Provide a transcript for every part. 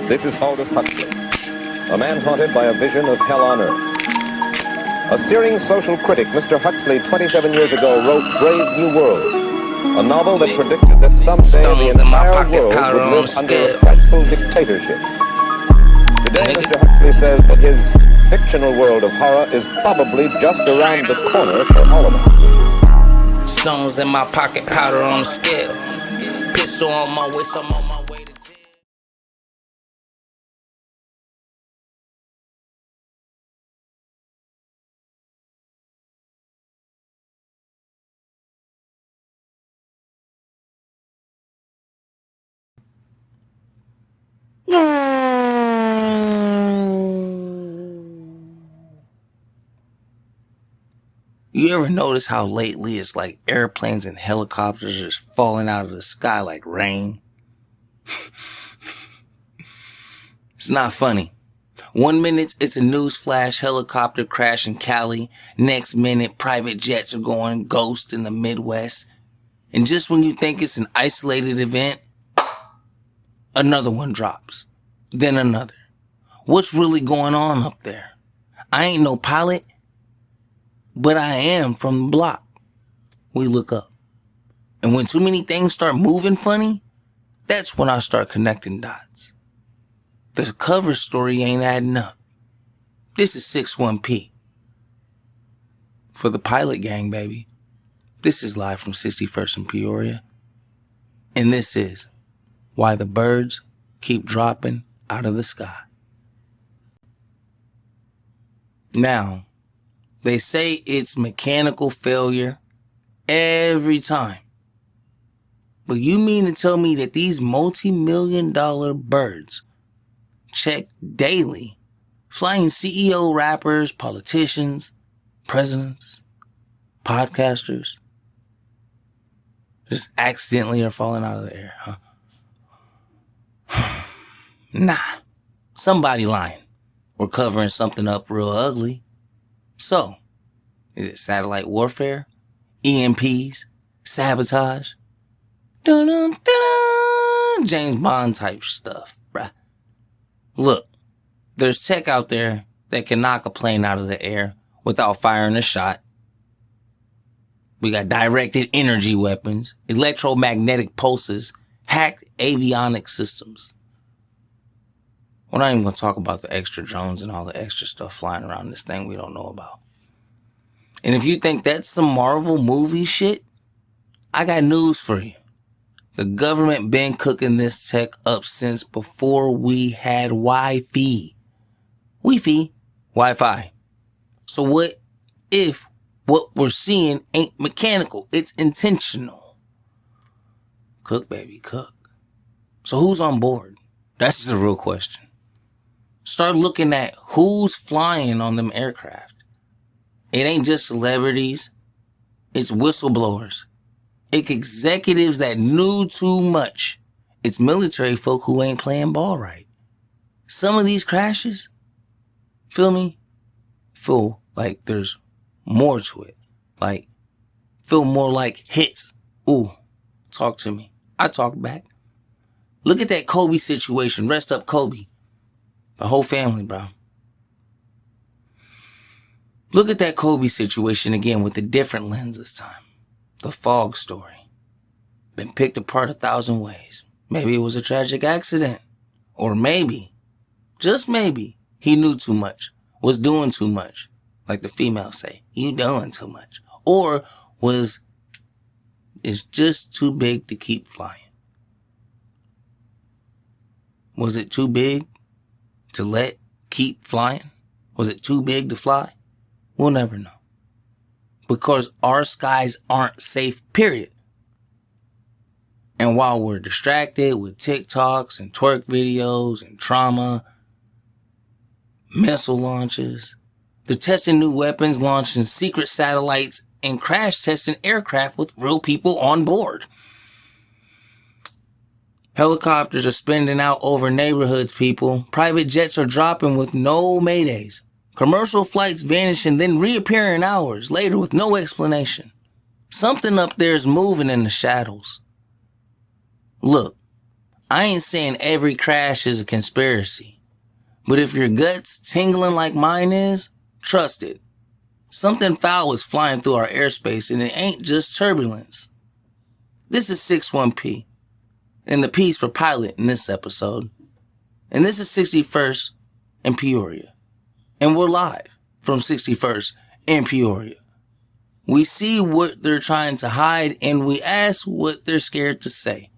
This is Aldous Huxley, a man haunted by a vision of hell on earth. A searing social critic, Mr. Huxley, 27 years ago, wrote Brave New World, a novel that predicted that someday the entire world would live under a frightful dictatorship. Today, Mr. Huxley says that his fictional world of horror is probably just around the corner for all of us. Stones in my pocket, powder on the scale. Pistol on my waist, I'm on my way to jail. You ever notice how lately it's like airplanes and helicopters are just falling out of the sky like rain? It's not funny. 1 minute it's a newsflash helicopter crash in Cali. Next minute private jets are going ghost in the Midwest. And just when you think it's an isolated event, another one drops. Then another. What's really going on up there? I ain't no pilot, but I am from the block. We look up. And when too many things start moving funny, that's when I start connecting dots. The cover story ain't adding up. This is 61P. For the pilot gang, baby. This is live from 61st and Peoria. And this is why the birds keep dropping out of the sky. Now, they say it's mechanical failure every time. But you mean to tell me that these multi-million-dollar birds check daily, flying CEO rappers, politicians, presidents, podcasters, just accidentally are falling out of the air, huh? Nah, somebody lying or covering something up real ugly. So, is it satellite warfare, EMPs, sabotage? Dun-dun-dun-dun, James Bond type stuff, bruh. Look, there's tech out there that can knock a plane out of the air without firing a shot. We got directed energy weapons, electromagnetic pulses, hacked avionics systems. We're not even going to talk about the extra drones and all the extra stuff flying around this thing we don't know about. And if you think that's some Marvel movie shit, I got news for you. The government been cooking this tech up since before we had Wi-Fi. Wi-Fi. So what if what we're seeing ain't mechanical? It's intentional. Cook, baby, cook. So who's on board? That's the real question. Start looking at who's flying on them aircraft. It ain't just celebrities. It's whistleblowers. It's executives that knew too much. It's military folk who ain't playing ball right. Some of these crashes, feel me? Feel like there's more to it. Like, feel more like hits. Ooh, talk to me. I talk back. Look at that Kobe situation. Rest up, Kobe. The whole family, bro. Look at that Kobe situation again with a different lens this time. The fog story. Been picked apart 1,000 ways. Maybe it was a tragic accident. Or maybe, just maybe, he knew too much. Was doing too much. Like the females say, you doing too much. Or it's just too big to keep flying. Was it too big to keep flying? Was it too big to fly? We'll never know. Because our skies aren't safe, period. And while we're distracted with TikToks and twerk videos and trauma, missile launches, they're testing new weapons, launching secret satellites, and crash testing aircraft with real people on board. Helicopters are spinning out over neighborhoods, people. Private jets are dropping with no maydays. Commercial flights vanishing, then reappearing hours later with no explanation. Something up there is moving in the shadows. Look, I ain't saying every crash is a conspiracy, but if your gut's tingling like mine is, trust it. Something foul is flying through our airspace, and it ain't just turbulence. This is 61P, and the P's for pilot in this episode. And this is 61st in Peoria. And we're live from 61st in Peoria. We see what they're trying to hide, and we ask what they're scared to say.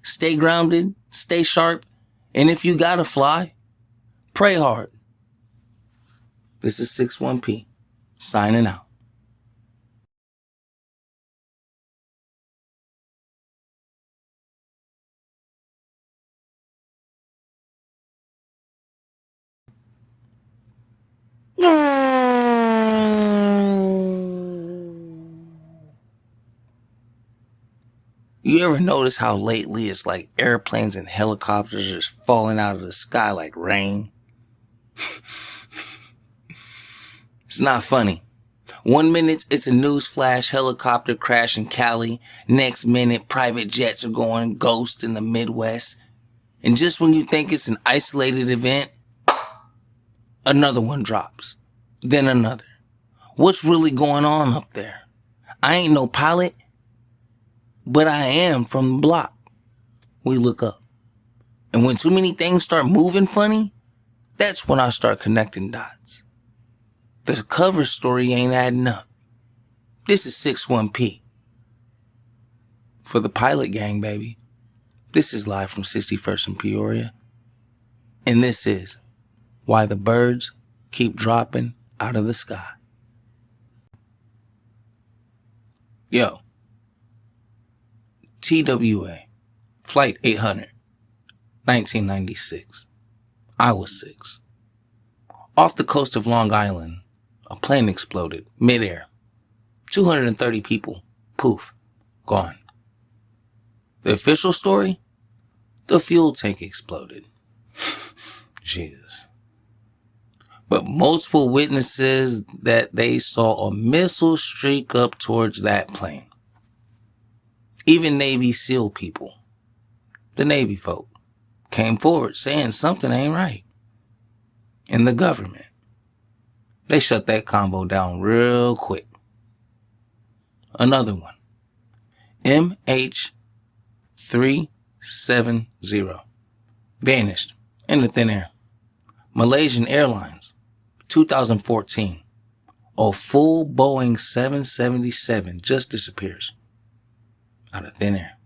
Stay grounded, stay sharp, and if you gotta fly, pray hard. This is 61P, signing out. You ever notice how lately it's like airplanes and helicopters are just falling out of the sky like rain? It's not funny. 1 minute it's a news flash helicopter crash in Cali. Next minute private jets are going ghost in the Midwest. And just when you think it's an isolated event, another one drops. Then another. What's really going on up there? I ain't no pilot, but I am from the block. We look up. And when too many things start moving funny, that's when I start connecting dots. The cover story ain't adding up. This is 61P. For the pilot gang, baby. This is live from 61st in Peoria. And this is why the birds keep dropping out of the sky. Yo. TWA. Flight 800. 1996. I was 6. Off the coast of Long Island, a plane exploded midair. 230 people, poof, gone. The official story? The fuel tank exploded. Jesus. But multiple witnesses that they saw a missile streak up towards that plane. Even Navy SEAL people, the Navy folk, came forward saying something ain't right. And the government, they shut that combo down real quick. Another one. MH370. Vanished in the thin air. Malaysian Airlines, 2014. A full Boeing 777 just disappears out of thin air.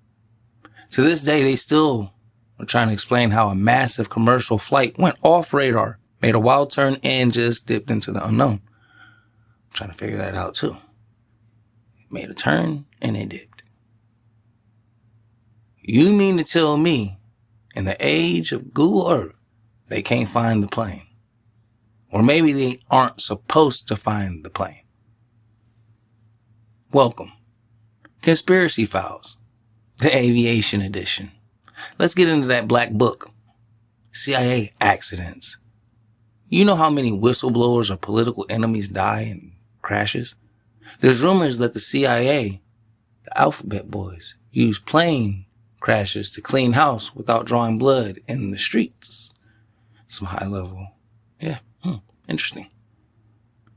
To this day, they still are trying to explain how a massive commercial flight went off radar, made a wild turn, and just dipped into the unknown. I'm trying to figure that out too. It made a turn and it dipped. You mean to tell me, in the age of Google Earth, they can't find the plane? Or maybe they aren't supposed to find the plane. Welcome. Conspiracy Files, the Aviation Edition. Let's get into that black book. CIA accidents. You know how many whistleblowers or political enemies die in crashes? There's rumors that the CIA, the Alphabet Boys, use plane crashes to clean house without drawing blood in the streets. Some high level. Yeah, interesting.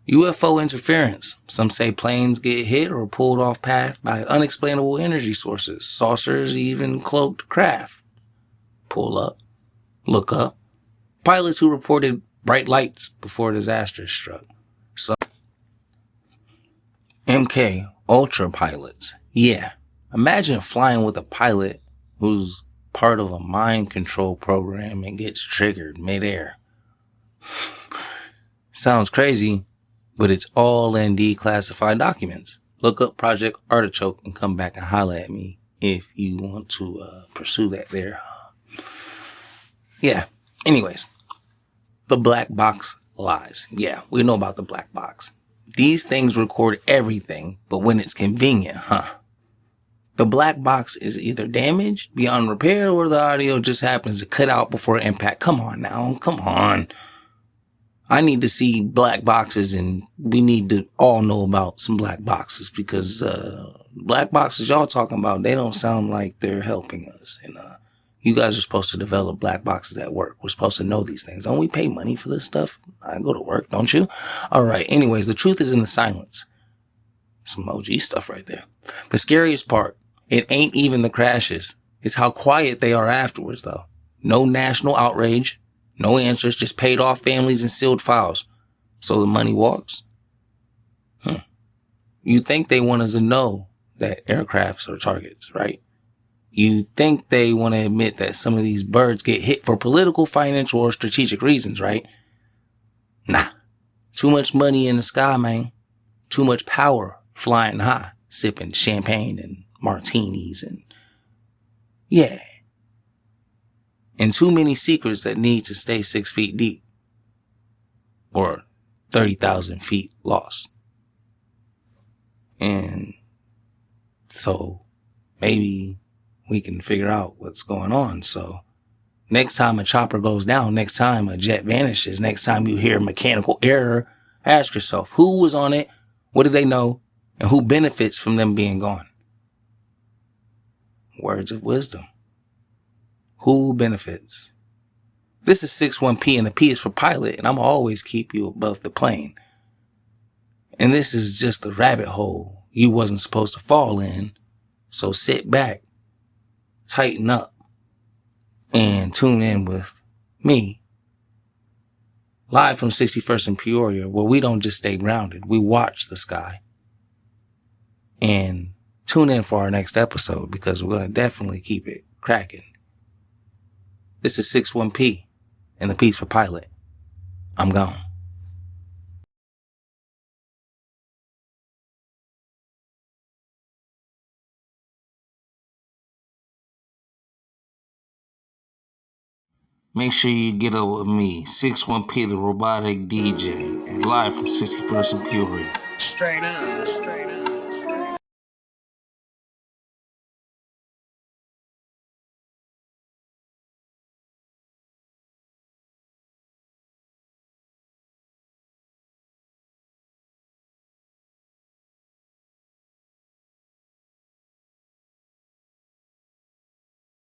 UFO interference. Some say planes get hit or pulled off path by unexplainable energy sources. Saucers, even cloaked craft. Pull up. Look up. Pilots who reported bright lights before disaster struck. So, MK Ultra pilots. Yeah. Imagine flying with a pilot who's part of a mind control program and gets triggered midair. Sounds crazy, but it's all in declassified documents. Look up Project Artichoke and come back and holler at me if you want to pursue that there. Yeah. Anyways, the black box lies. Yeah, we know about the black box. These things record everything, but when it's convenient, The black box is either damaged beyond repair or the audio just happens to cut out before impact. Come on now. Come on. I need to see black boxes, and we need to all know about some black boxes, because black boxes y'all talking about, they don't sound like they're helping us. And You guys are supposed to develop black boxes at work. We're supposed to know these things. Don't we pay money for this stuff? I go to work, don't you? All right. Anyways, the truth is in the silence. Some OG stuff right there. The scariest part, it ain't even the crashes. It's how quiet they are afterwards, though. No national outrage. No answers. Just paid off families and sealed files. So the money walks? You think they want us to know that aircrafts are targets, right? You think they want to admit that some of these birds get hit for political, financial, or strategic reasons, right? Nah. Too much money in the sky, man. Too much power flying high, sipping champagne and martinis and yeah. And too many secrets that need to stay 6 feet deep or 30,000 feet lost. And so maybe we can figure out what's going on. So next time a chopper goes down, next time a jet vanishes, next time you hear mechanical error, ask yourself, who was on it? What do they know? And who benefits from them being gone? Words of wisdom. Who benefits? This is 61P and the P is for pilot, and I'm always keep you above the plane. And this is just the rabbit hole you wasn't supposed to fall in. So sit back, tighten up, and tune in with me. Live from 61st in Peoria, where we don't just stay grounded, we watch the sky. And tune in for our next episode because we're going to definitely keep it cracking. This is 61P and the P's for pilot. I'm gone. Make sure you get up with me, 61P, the robotic DJ, and live from 61st in Peoria. Straight up.